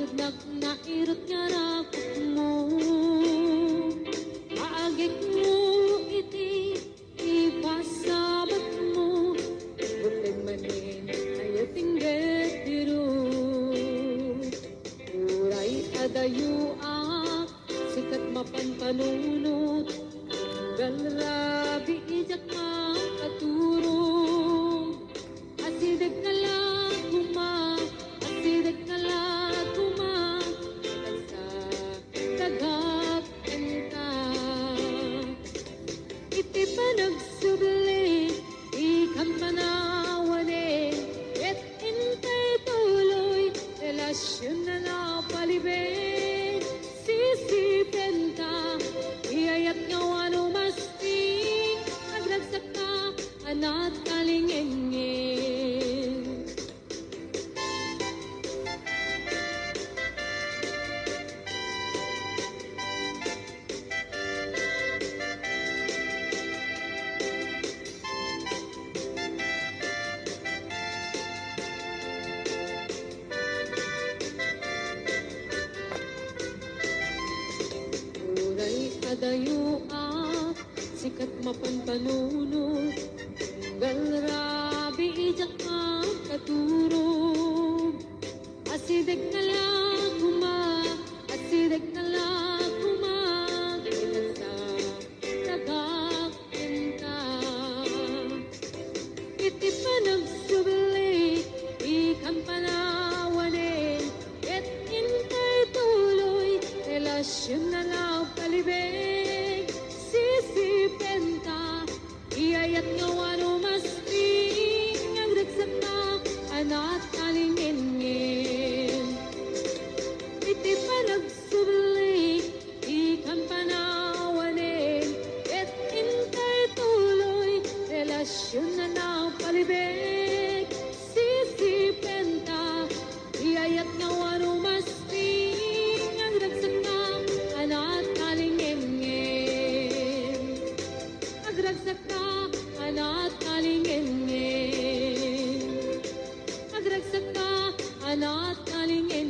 Nagdag na irot nga rakot mo, aagik mo iti ipasabat mo, butig manin ayating getiro. Uray adayo sikat mapanpanunot, galrabi ijak makaturong. Asidag na lang asidag na lang nagsa tagap ka. Iti pa nagsubli, ikang panawanin, et intay tuloy, relasyon na napalibig. Sisipin ka, iyayat nga wano masting, nagragsak ka, anat kalingengin. Adayo sikat mapanpanunot, galrabi ijak makaturog. Asidag na lang asidag na lang kita sa tagakin ka. Iti pa nagsubli, ikang panawanin, et intay tuloy, relasyon na napalibig. Sisipin ka, iyayat nga wano masting, ang ragsak na anat kalingin. Iti pa nagsubli, ikang panawanin, et intay tuloy, relasyon na napalibig. Sisipin ka, iyayat nga wano masting, ang ragsak na anat kalingin. Agragsak ka, anat kalingin. Agragsak ka, anat kalingin.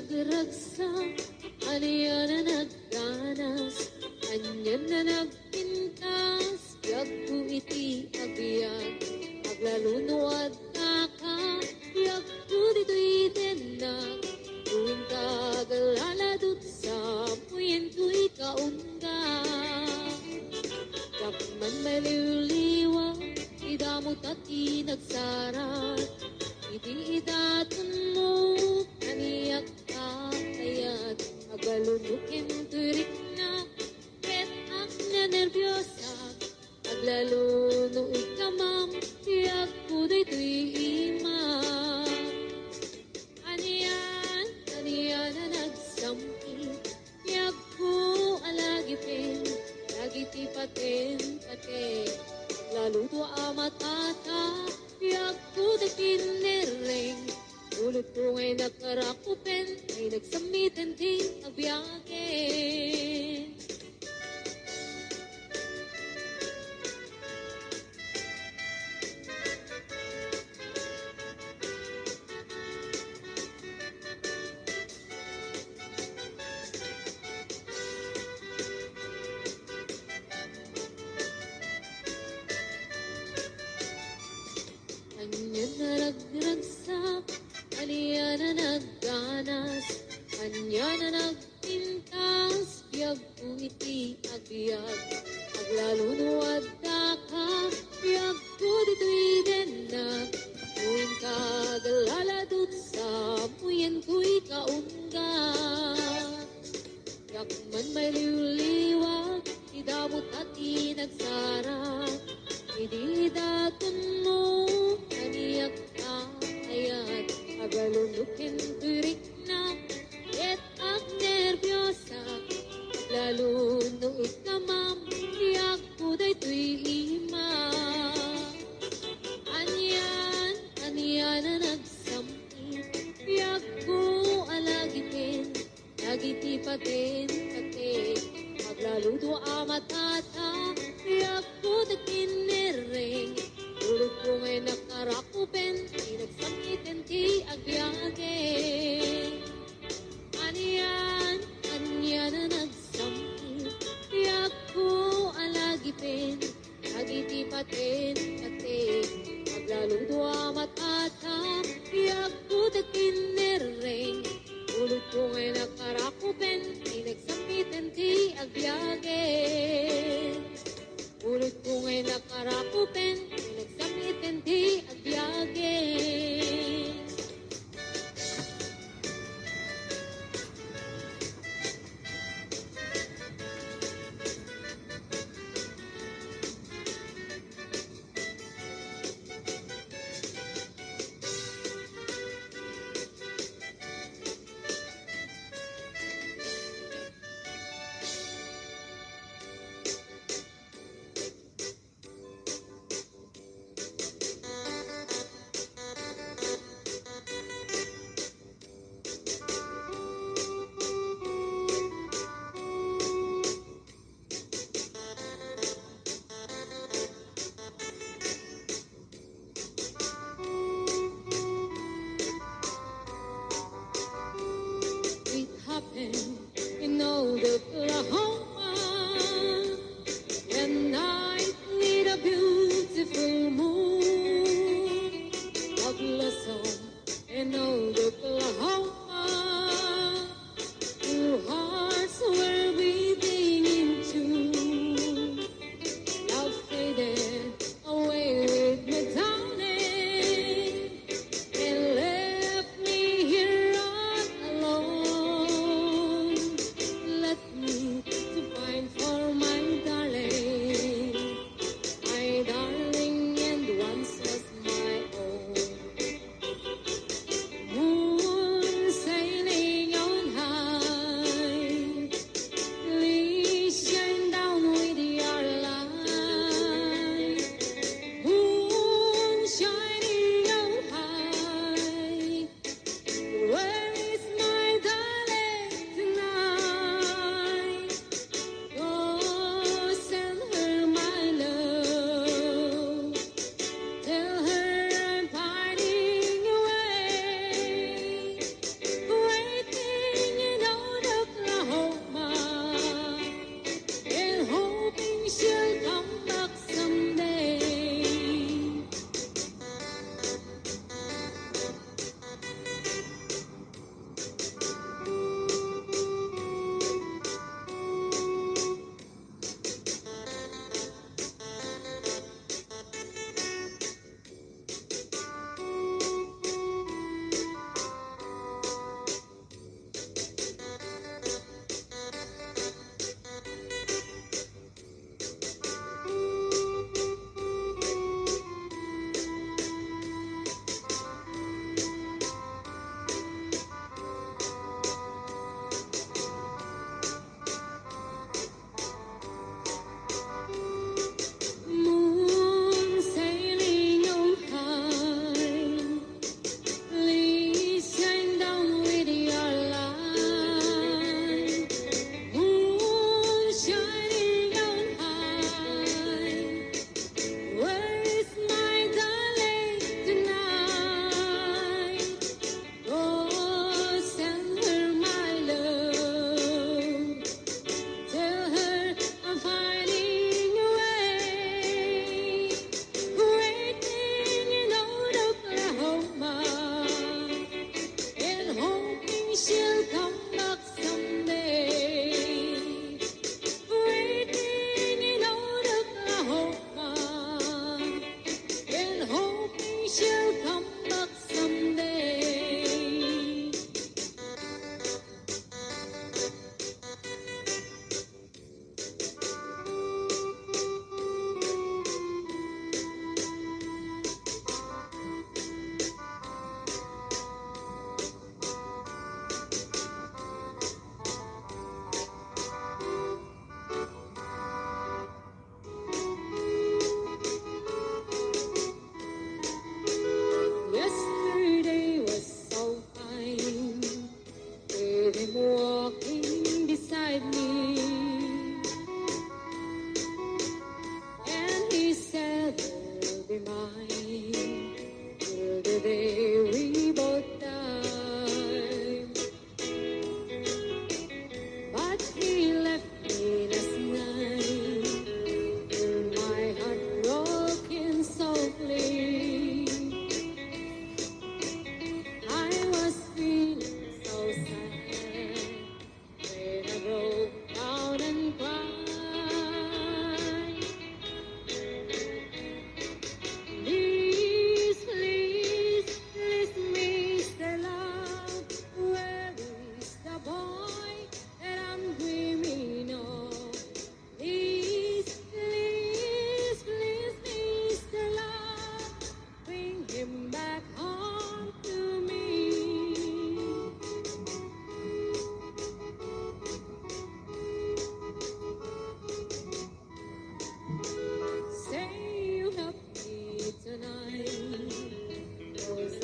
nagragsak, aniya na nagdanas, anyan na nagpintas, biyag ko iti agbiag, aglalunuad na ka, biyag ko dito'y tenak, tuwing kagalalad sa puyen ko'y kaunga. Kapman maliwliwa, idamot at inagsarat, iti-idatun mo, kaniyak kakayat, agalunukin turik na, ket ak na nervyosa, aglaluno ikamam, tiyak ko dito'y ima. Aniyan na nagsampi, tiyak ko alagipin, lagiti paten, lalo to amatata, tiyak ko da kinereng, ulit ko ngay nakarakupen, ay nagsamitan ting agbiyakin. Anya na nagragsak, anya na nagdanas, anya na nagpintas, biyag kong iti agbiag, aglalunuad na ka, biyag ko dito'y denak, tuwing kagalalad sa puyen ko'y kaunga. Yakman may liwliwag, idamot at inagsara, ididatun mo, kaniyak kakayat, agalunukin turik na, et ak nervyosa, aglaluno ikamam, tiyak ko dayto'y ima. Anyan na nagsampi, tiyak ko alagipin, lagiti paten, aglaluto amatata, tiyak ko da kinereng, ulit ko ngay nakarakupen, di nagsamiten ti agbiyagen. Anyan na nagsampi, tiyak ko alagipin, lagiti paten, aglaluto amatata, tiyak ko da kinereng, ulit ko ngay nakarakupen, di nagsamiten ti agbiyagen. Ulit ko ngay nakarakupen, di nagsamiten ti agbiyagen. It happened in old Oklahoma, and night need a beautiful moon. A blossom in old Oklahoma, two hearts were beating in tune. Love faded away with me, darling, and left me here all alone. Let me to find for my darling, and once was my own. Moon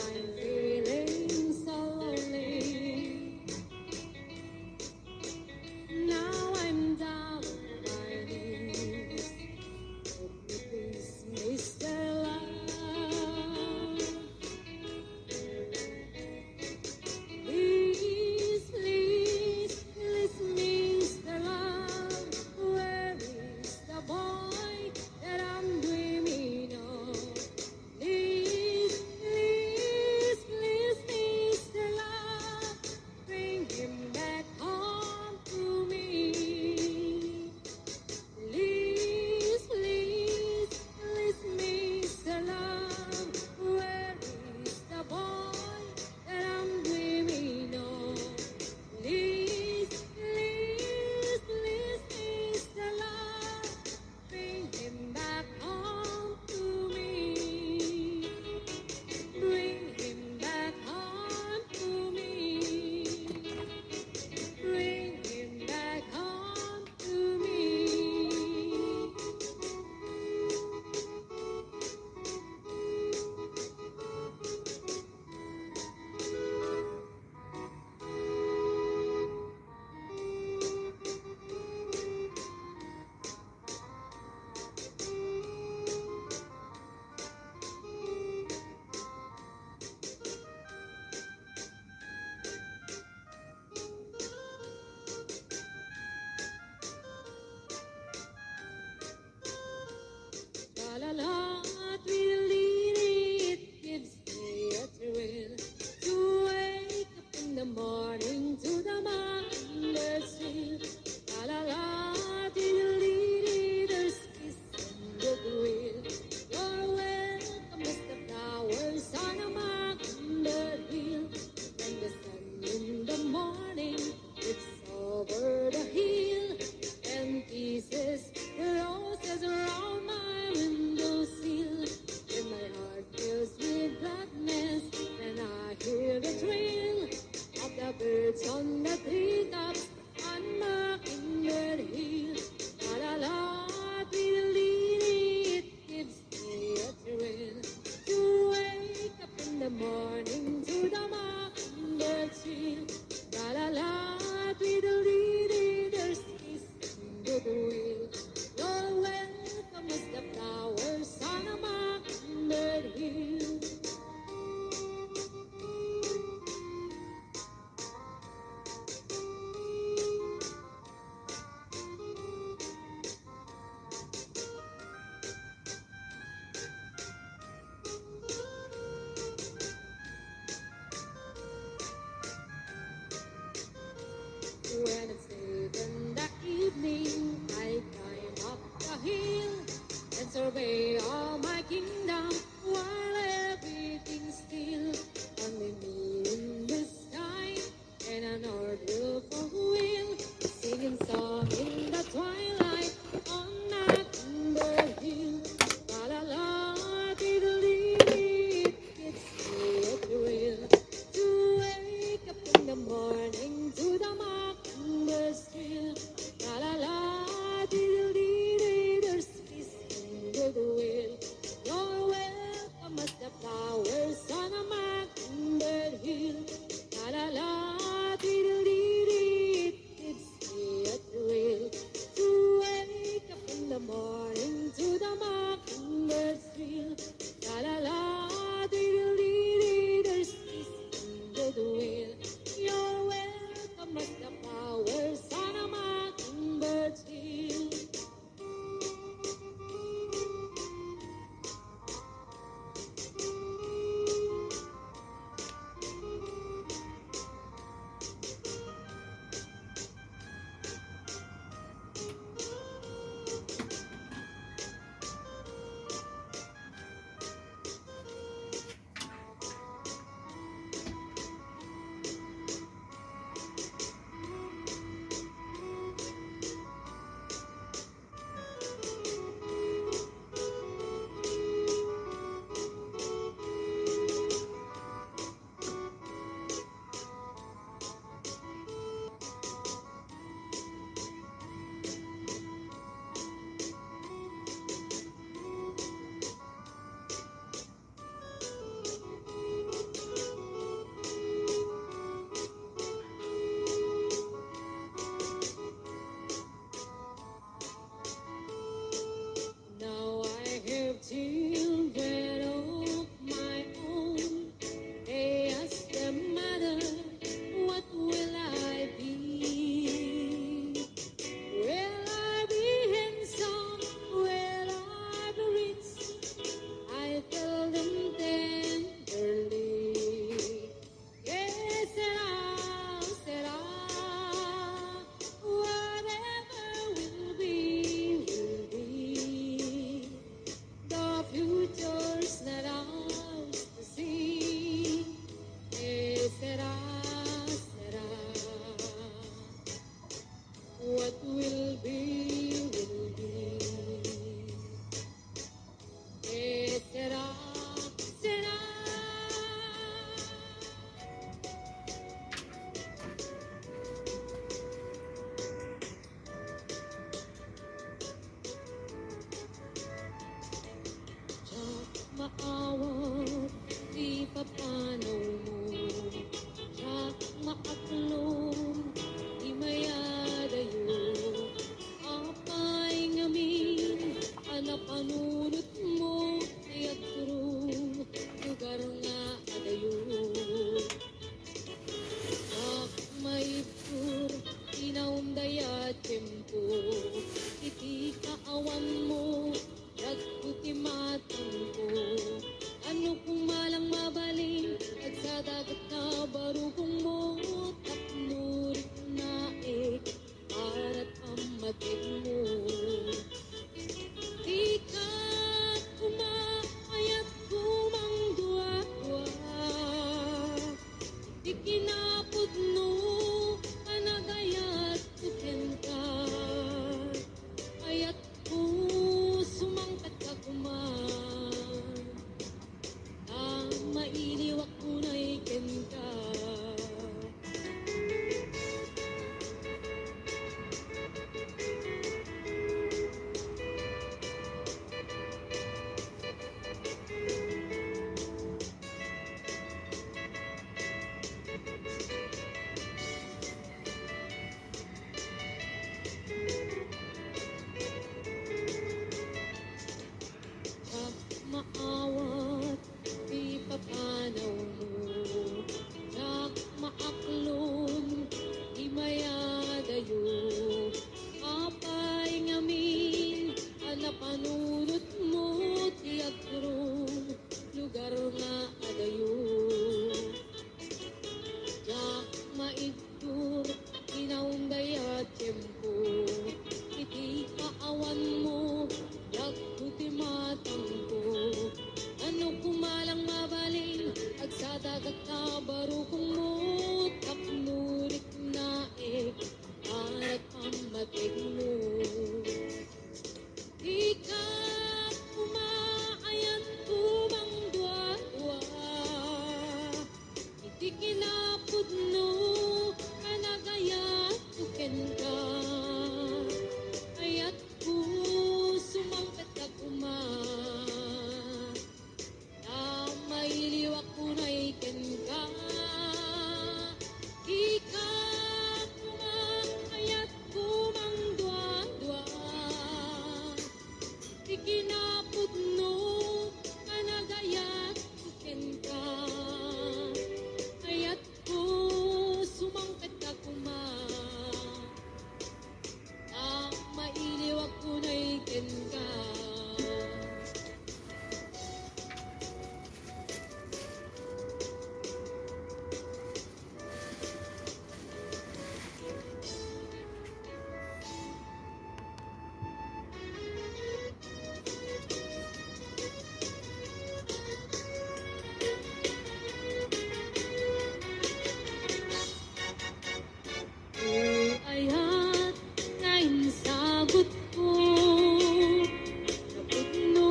I'm feeling so lonely. Now I'm down on my knees. Help me please, Mr. Love. Please, please, please, Mr. Love. Where is the boy that I'm dreaming of? Please, please, please, Mr. Love. Bring him back home to me. Please, please, please, Mr. Love. Where is the boy that I'm dreaming of? Please, please, please, Mr. Love. Bring him back home to me. Bring him back home to me. Bring him back home to me. La la la, tweedledee, it gives me a thrill to wake up in the morning to the mother's hill. La la la, tweedledee, there's kiss in the grill. You're welcome, Mr. Flowers on a mockingbird hill. When the sun in the morning lifts over the hill and kisses the roses around my windowsill, and my heart fills with gladness when I hear the trill of the birds on the treetops on Mockingbird Hill. La la la, tweedledee, it gives me a thrill to wake up in the morning to the mockingbird's hill. La la la, tweedledee, there's kiss in the goodwill. You're welcome as the flowers on a mockingbird hill. tabarukong mo tapnurik na arat pamatig mo. Di ka umaayan ubang dua-dua, iti kinapod no kanagayat tuken ka. Ayat ko sumampet ka kuma, na mailiwak ko na iken ka. Ika kuma ayat ko mang dua-dua, ikinapod no kanagayat tuken ka. Ayat ko sumampet ka kuma, mailiwak ko na iken ka. Ayat ngayon sagot ko, napudno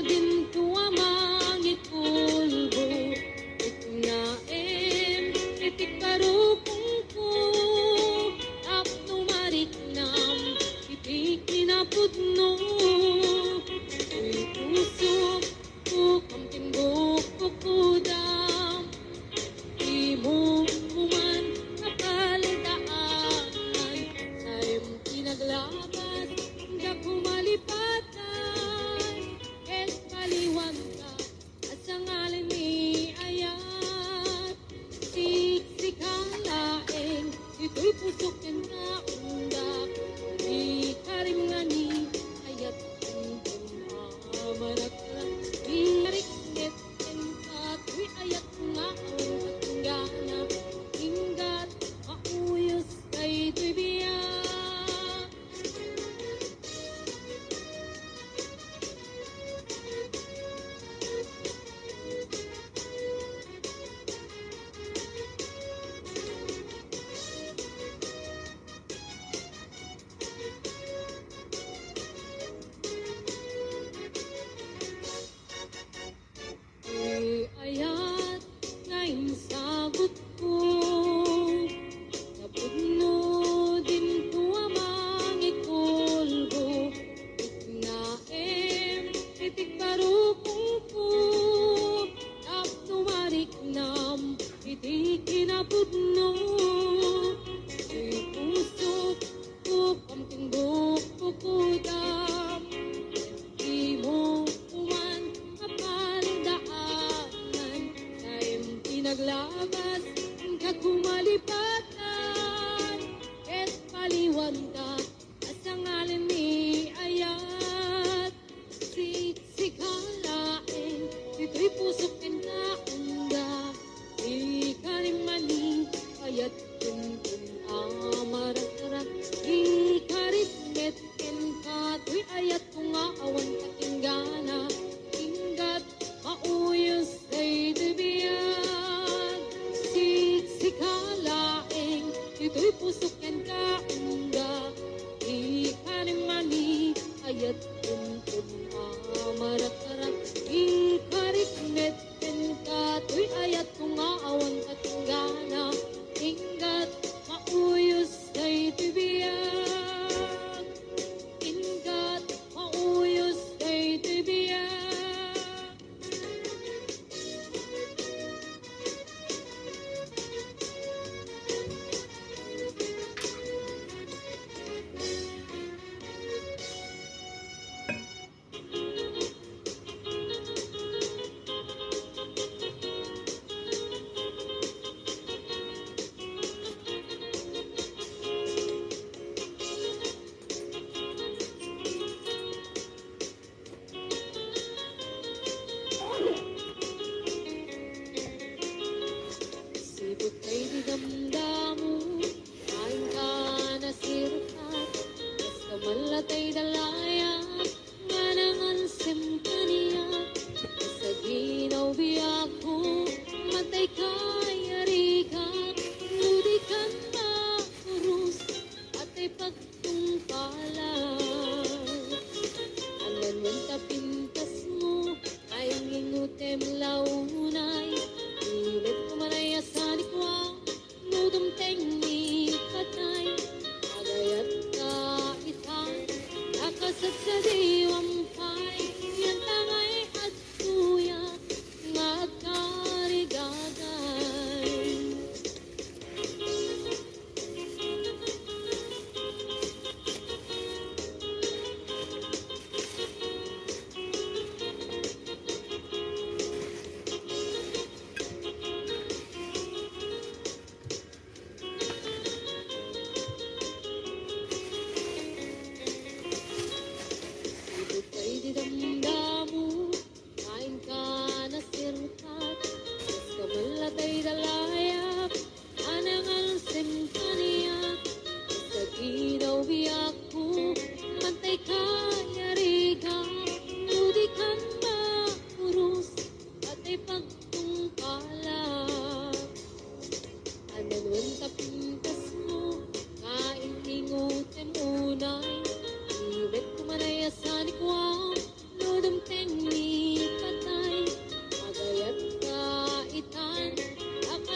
din ko amang ikulbo. Itnaem, itik parukong ko, tapno mariknam, itik kinapudno. Uy puso ko, kamtimbok ko kudam, di mo kuman kapalidaan. Sa'yong pinaglabas, hangga pumalipatan, et paliwan ka, at sa ngalan ni Ayat. Siksik ang laeng, ito'y pusok yan na undak, di karim nga ni Ayat kung amarak lang. Di riknet en kato'y Ayat nga ang patunggana, hinggat mauyos kay to'y biyak. Ayat ngayon sagot ko, napudno din ko amang ikulbo. Itnaem, itik parukong ko, tapno mariknam, itik kinapudno. Uy puso ko, kamtimbok ko kudam, di mo kuman kapaldaanan. Sa'yong pinaglabas, hangga kumalipatan, et paliwan ka, at sa ngalan ni Ayat. Siksik ang laeng, ito'y pusok yan na unda, di karimani Ayat kun amarat-arat, di karitmet ken ka, to'y Ayat ko nga awan katinggana, hinggat mauyos kay dibiyag. Siksik ang laeng, ito'y pusok yan ka unda, di karimani Ayat kun amarat-arat, di karitmet ken ka, to'y Ayat ko nga awan katinggana, hinggat mauyos kay tibiyag. Hinggat mauyos kay tibiyag.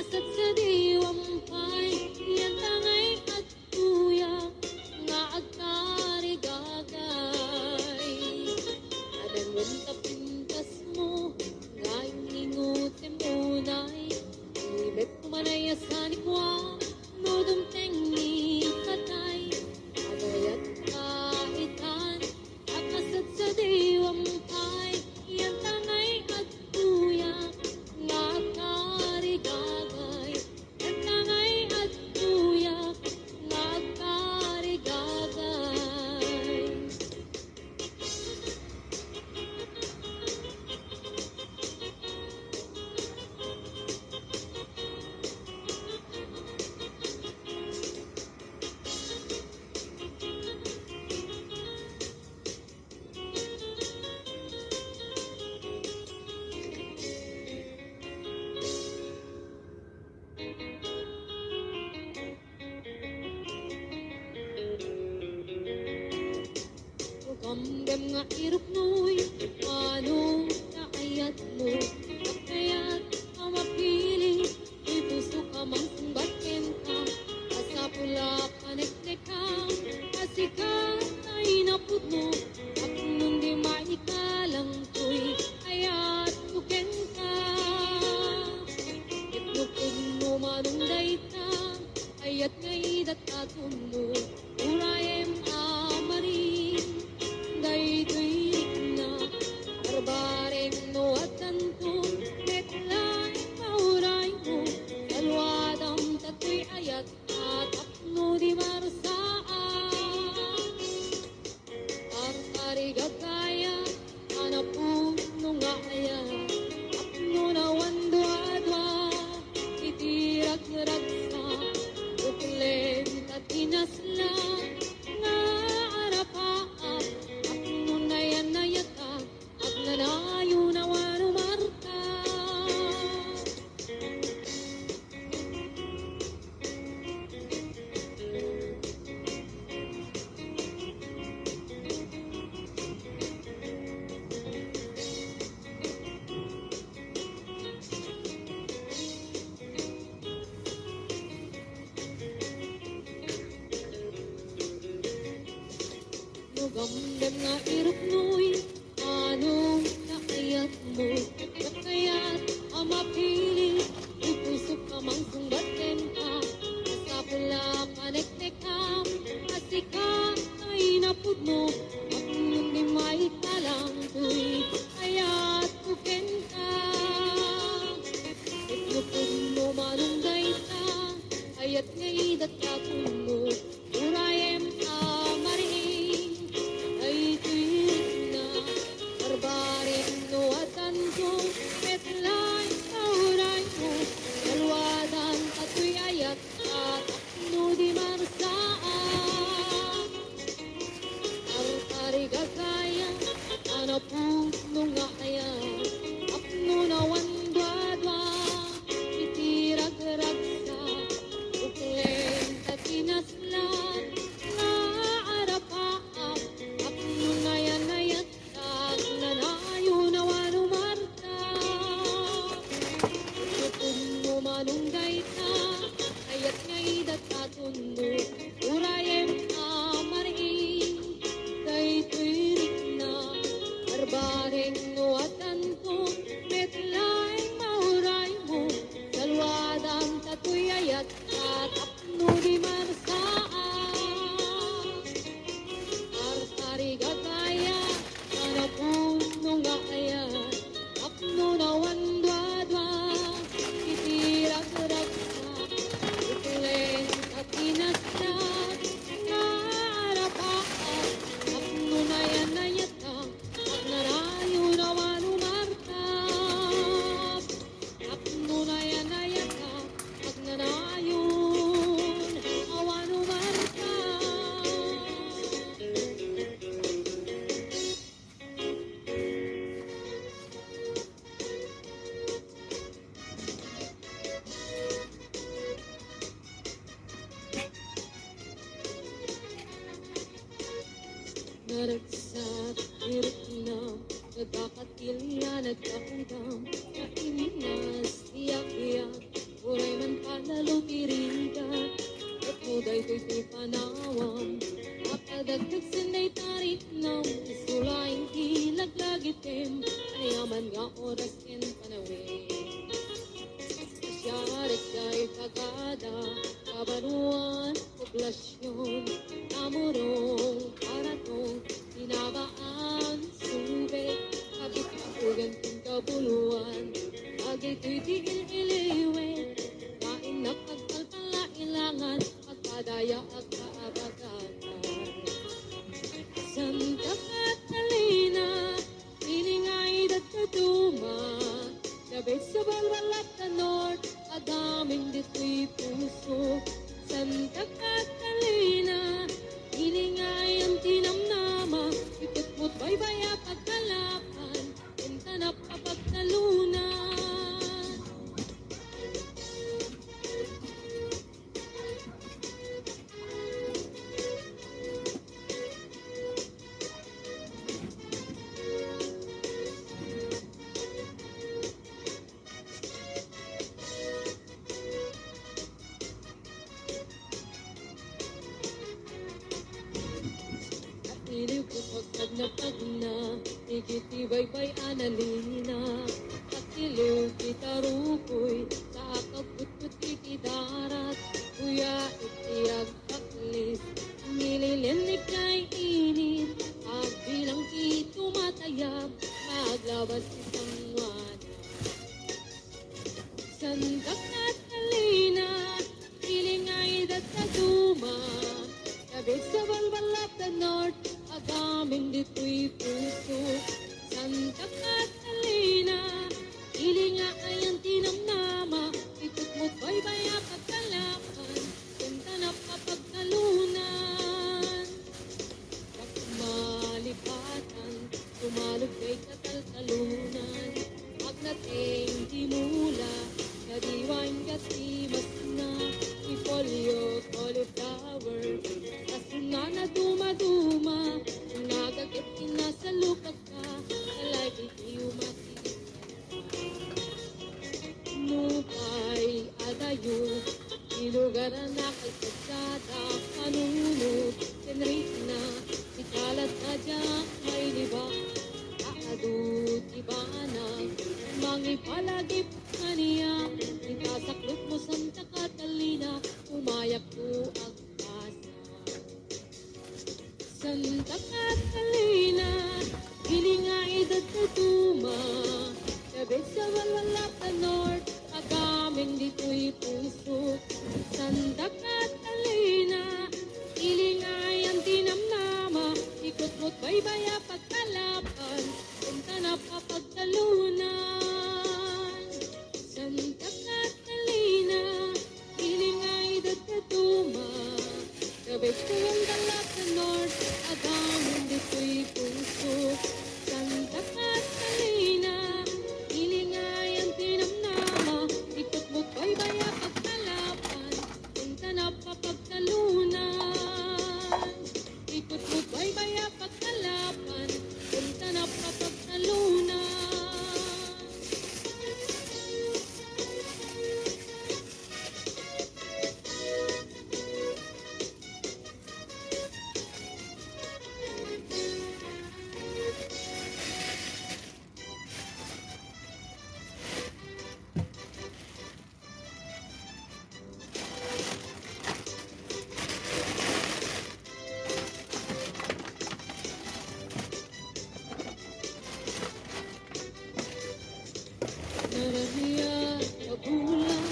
Akasat sa diwampay, yan tangay at tuyak, nga agkarigagay. Adanwan tapintas mo, ngayong lingutin unay, ibet kumanay asanikwa, nudum tengi katay, agayat kaitan, akasat sa diwampay, yan tangay at tuyak, nga agkarigagay, yan tangay at tuyak, nga agkarigagay. Kamdam nga irok no'y, ano kaayat mo, kakayat ang mapili, may puso ka mang sumbatin ka, kasapula paneknek ka, kasi ka ay napud mo, at nung di maikalang ko'y, ayat buken ka, itnupod mo manunday ka, ayat ngay datatun mo, urayem amarin, daytoy na barbareng no at tanto metlay mauray mo kalwadam tatoy ayat at apno di marasaan artari gagaya anapun no nga aya apno na wandwa-dwa itirag-ragsa uklen tatinasla nga arapaap nayata at nanayo na wanumarta. Nugamdam nga irok no'y, anong kakayat mo, kakayat ang mapili, may puso ka mang sumbatin ka, kasapula paneknek ka, kasi ka ay napud mo, at nung di maitalang ko'y, ayat buken ka, itnupod mo manunggay ka, ayat ngay datatun mo, urayem amaring, ay tuwid na, barbarin no at tanto, metlay kauray mo, kalwadan ato'y ayat at apno di marasaan. Artari gagaya, anapun no nga aya, apno na wandwa-dwa, itirag-ragsa, uklen tatinaslan, nga arapaap, apno na yan ayat at nanayo na wanumarta. Itnupod mo manunggay ka, ayat ngay datatun mo, urayem amaring, daytoy rikna, barbareng no at tanto, metlay mauray mo, salwadam tatoy ayat at apno di marasaan. Artari gagaya, anapun no nga aya, apno na wandwa-dwa, itirag-ragsa, uklen tatinaslan, nga arapaap, apno na yan ayata, at narayo na wanumarta. Apno na yan ayata, at nanayon na wanumarta. Naragsak, hirap na, nagkakatil na, nagkakundam, kainas, iyak-iyak, uray man Sagada, Kabanuan, Poblasyon, Namurong, Paratong, Tinabaan, Subic, Kabikapugan, Kabuluan, Agito'y tigil-iliwen, kain na pagkalpalailangan, pagkadaya at kaabagatan. Santa Catalina, piningay at kaduma, labit sa balwalat na north, agaming dito'y puso. Santa Catalina, piningay ang tinamnama, ikot mo't baybaya pagkalapan, intanap kapagtalunan. Iliw ko pagkag na igitibaybay analina. At iliw kita rukoy, sa akaputput itidarat. Kuya itiyag paklis, nililinig kay init. At bilang itumatayab, maglabas isang wana. Santa Catalina, pilingay dat sa duma. Labig sa balbalap na north, agaming dito'y puso. Santa Catalina, ilinga ay ang tinamnama, ikot mo't baybaya pagkalapan, punta na papagtalunan. Pagmalipatan, tumalog kay kataltalunan, magnating timula, kadiwain katimas na, ipolyo, cauliflower, asuna na dumaduma, nagagit sa lupa ka, kalay itiyo makita. Nupay adayo, ilugaran na kay kagsada, panunod, senrit na, ikalat na dyan, may libak, kaadut, ibana, mangipalagip na niya, itasaklot mo Santa Catalina, umayak ko ang pasa. Santa Catalina, hilingay dat sa tuma, labit sa walwalap na north, agaming dito'y puso. Santa Catalina, hilingay ang tinamnama, ikot mo't baybaya pagkalapan, punta na papagtalunan. Santa Catalina, hilingay dat sa tuma, labit sa walwalap na north, agaming dito'y puso. Santa Catalina, hilingay ang tinamnama, ikot mo't baybaya pagkalapan, punta na papagtalunan. Ikot mo't baybaya pagkalapan, punta na papagtalunan. Narahiya, kabulan,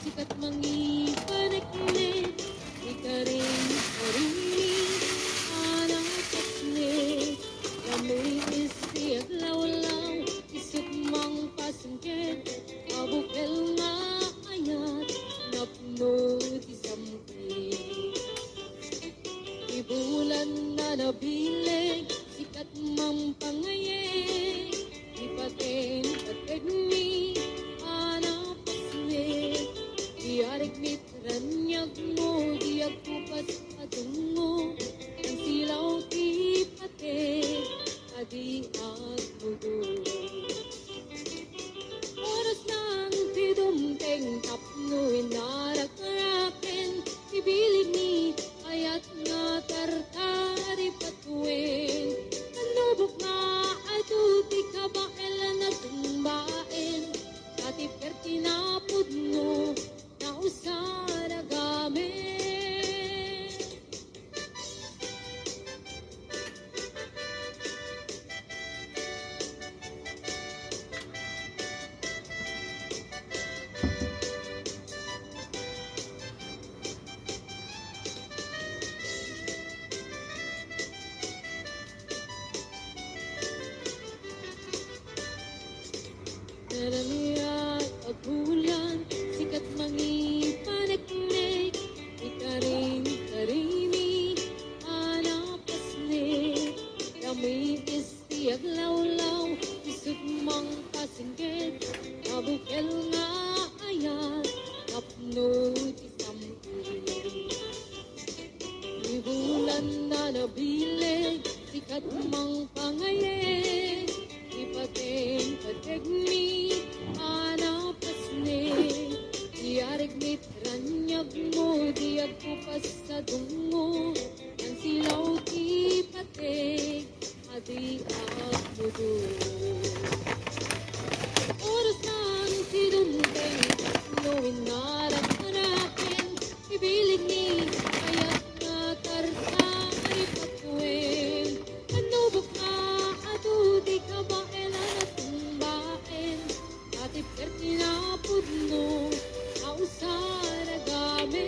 sikat mangipanaglit, di ka rin marinig, anak kaslit. Kami isi at lawlaw, isip mang pasangkit, abukel nga ayat, napno di sampit. Ibulan na nabilig, sikat mang pangayeng, ipatin patagni, anak paslit. Diarik mitranyag mo, diag kupas patungo, ang silaw ti patin, adi at mudo. Oras ng tidumteng tapno, inarag-arakin, ibilig ni ayat nga tartari patuin. Kanubok na atuti kabailan na tumbain, kati pertinapod mo, na usap Mitranyag mo, di ako pasadungo. Ang silaw ti patig, adi ako doon. Oras ng sinumpeng, nuwin na rakin, ibilig ni ayat na tartari patuin. Ano ba ka, ato di ka ba kailan at tumbain? At iperti na pudno, ausara gamit.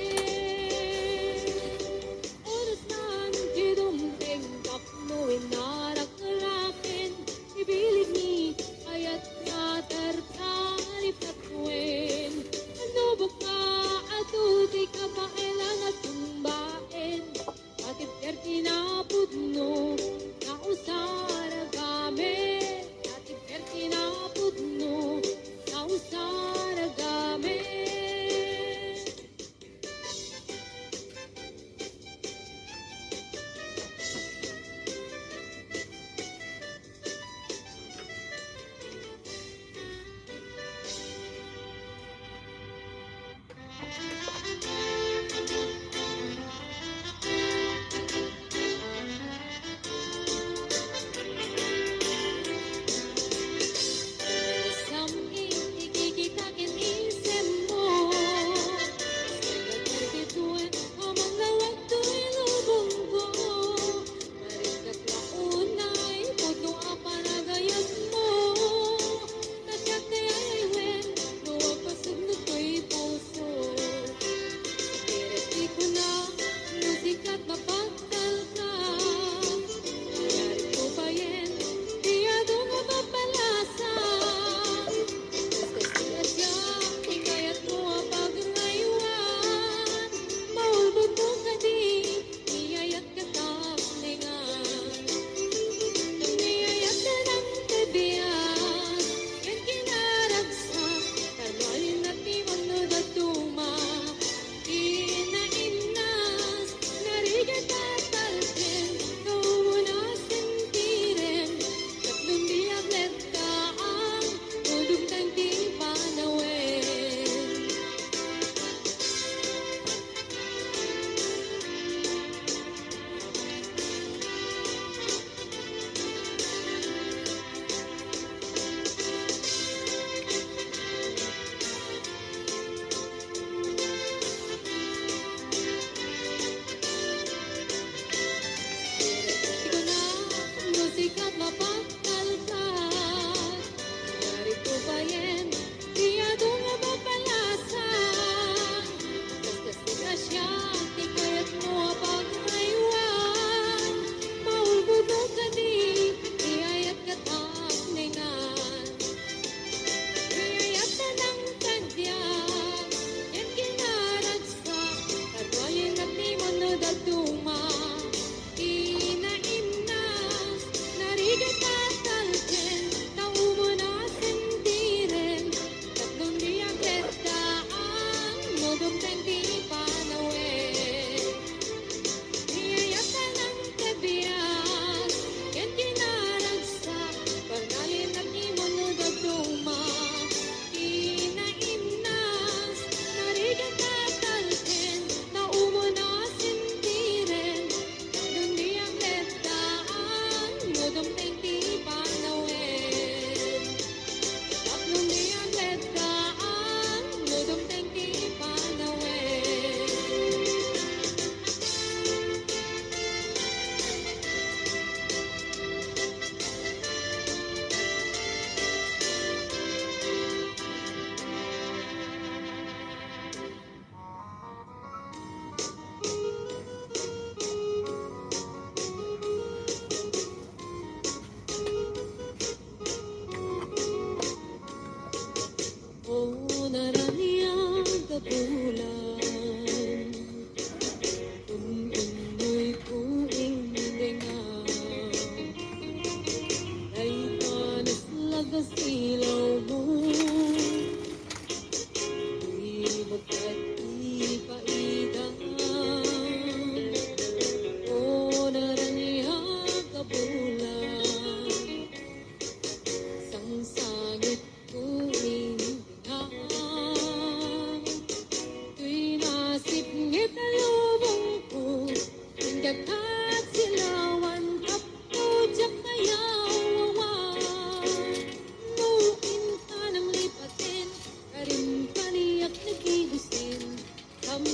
Oras ng sinumpeng, kapnuin na rakin, ibilig ni ayat na tartari patuin. Ano ba ka, ato di ka ba kailangan tumbain? Bakit perti na pudno, na usara gamit? Bakit perti na pudno, na usara gamit?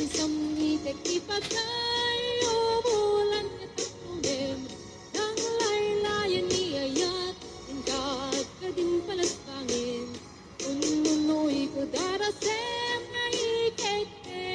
sami kagkipatay umulan at ulim ng laylayan niyayat tingkat ka din palaspangin ununoy ko darasem na ikete.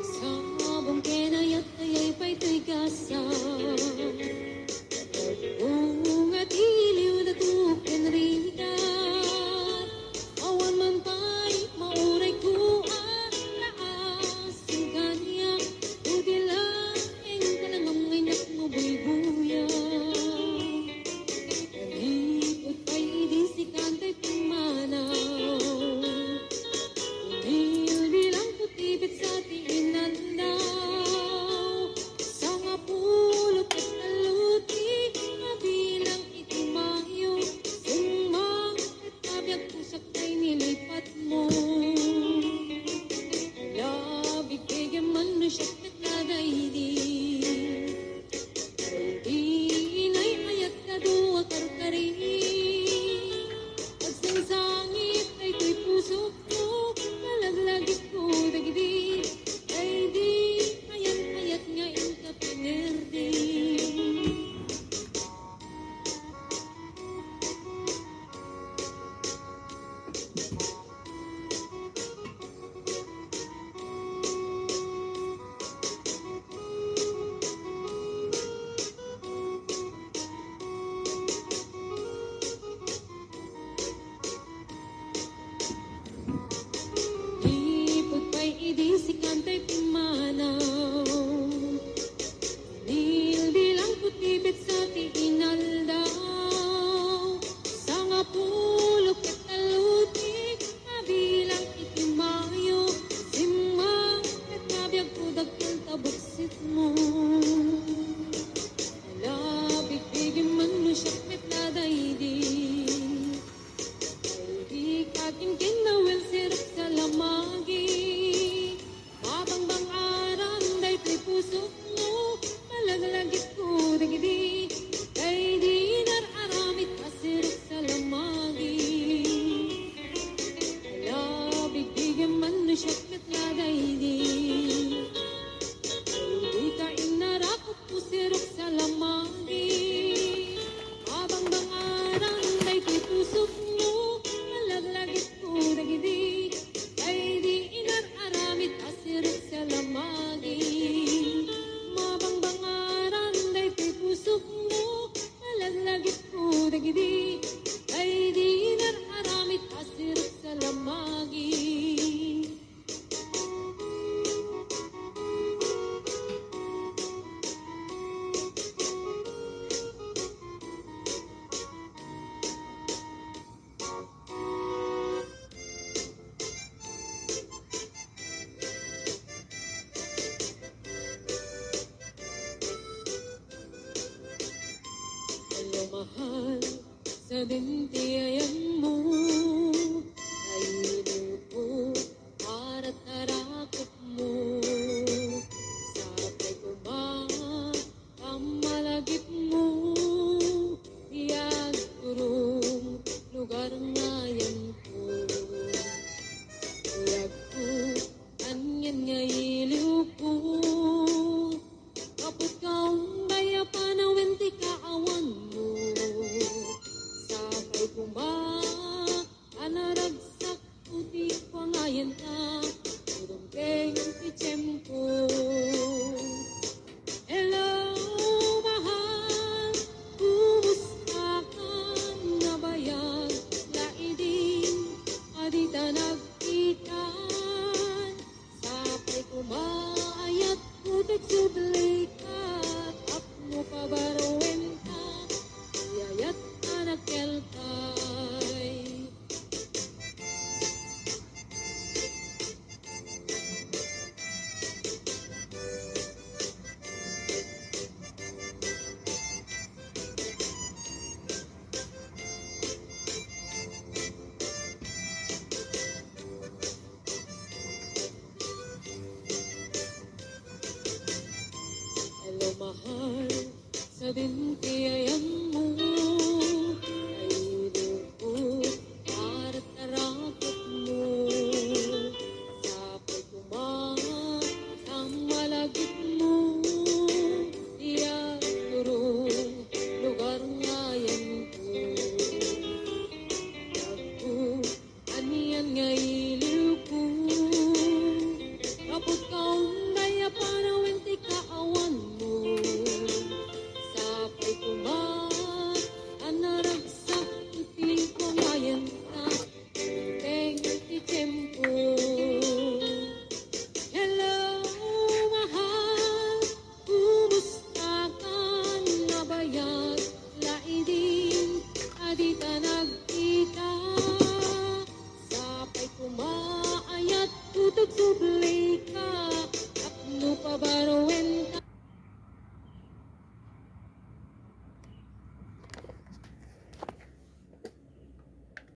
Sabong kenayat ayay pa'y tigasa Bungat iliw na tukin rigat Awan man pa'y mauray ko at laas Ang kanya udilaing talangang inak mo buy-buya Nalipot pa'y idisikan ta'y pumanaw Bilang putibit sa tiinandaw Sa nga pulot at taluti Mabilang itimayo Sumang at kabiyag pusak ay nilipat mo Labig kaya man no siyak at nadaydi Inay ayat ka duwa karkari Pagsangsangit ay ko'y puso ko Malaglagit ko dagdi Ay di ayat nga inka pinerdi Lipot pa'y idisikan ta'y pumanaw Bilang putibit sa tiinaldaw Sa nga pulok at taluti Mabilang itimayo Simang at nabiyag ko dagkal tabuksit mo Labig bigyan man mo siyak met nadaydi Di kating kinawel sirap sa lamagi Mabangbang aran day ko'y pusok mo Malaglagit ko dagdi Kay di nararamit pasirap sa lamagi Labig bigyan man no siyak met nadaydi Di ka inarakot po sirap sa lamagi Mabangbang aran day ko'y pusok mo Malaglagit ko dagdi Kay di inararamit asirap sa lamagi Mabangbang aran day ko'y pusok mo Malaglagit ko dagdi Kay di inararamit asirap sa lamagi Hello mahal, sa bintiyayan mo Ay inupo para tarakot mo Sabay ko ba ang malagip mo Iyag turong lugar nga yan ko Iyag ko, anyan nga iliw ko Kapot kaong daya panawin ti kaawan mo Sabay ko ba bayan ka, turong keng titempo. Hello, mahal, kumusta ka na bayan? Laiding, adita nagkitan, sapay kumaayat, putik sublikat, apno kabaruin ka, yayat anak kelkay. Hello, mahal, sa binti ayang